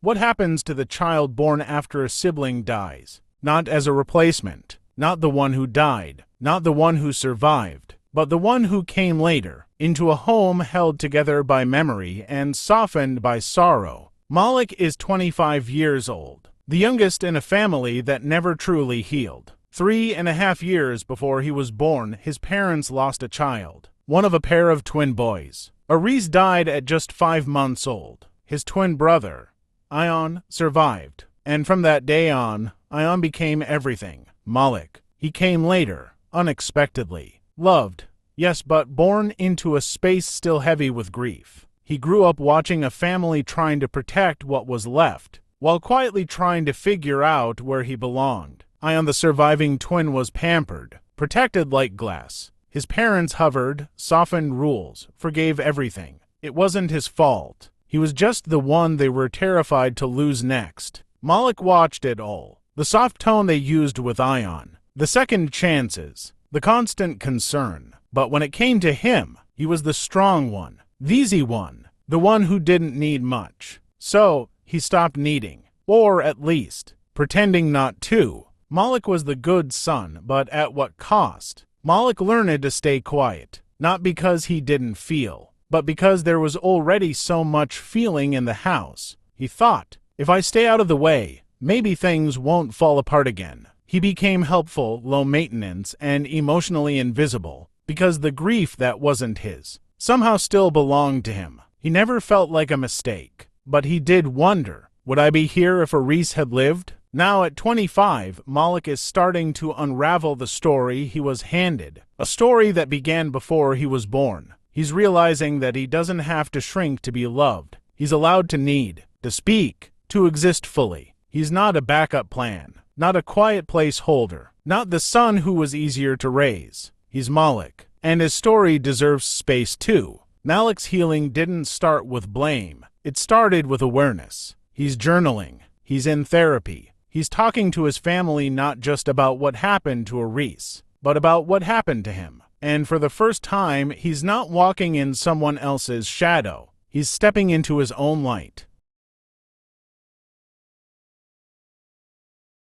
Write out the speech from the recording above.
What happens to the child born after a sibling dies? Not as a replacement, not the one who died, not the one who survived, but the one who came later, into a home held together by memory and softened by sorrow. Malik is 25 years old, the youngest in a family that never truly healed. 3.5 years before he was born, his parents lost a child, one of a pair of twin boys. Aris died at just 5 months old. His twin brother, Ion, survived, and from that day on, Ion became everything. Malik. He came later, unexpectedly. Loved, yes, but born into a space still heavy with grief. He grew up watching a family trying to protect what was left, while quietly trying to figure out where he belonged. Ion, the surviving twin, was pampered, protected like glass. His parents hovered, softened rules, forgave everything. It wasn't his fault. He was just the one they were terrified to lose next. Malik watched it all. The soft tone they used with Ion, the second chances, the constant concern. But when it came to him, he was the strong one, the easy one, the one who didn't need much. So he stopped needing, or at least, pretending not to. Malik was the good son, but at what cost? Malik learned to stay quiet, not because he didn't feel, but because there was already so much feeling in the house. He thought, if I stay out of the way, maybe things won't fall apart again. He became helpful, low maintenance, and emotionally invisible, because the grief that wasn't his somehow still belonged to him. He never felt like a mistake, but he did wonder, would I be here if Aris had lived? Now at 25, Malik is starting to unravel the story he was handed, a story that began before he was born. He's realizing that he doesn't have to shrink to be loved. He's allowed to need, to speak, to exist fully. He's not a backup plan, not a quiet placeholder, not the son who was easier to raise. He's Malik, and his story deserves space too. Malik's healing didn't start with blame. It started with awareness. He's journaling. He's in therapy. He's talking to his family not just about what happened to Aris, but about what happened to him. And for the first time, he's not walking in someone else's shadow. He's stepping into his own light.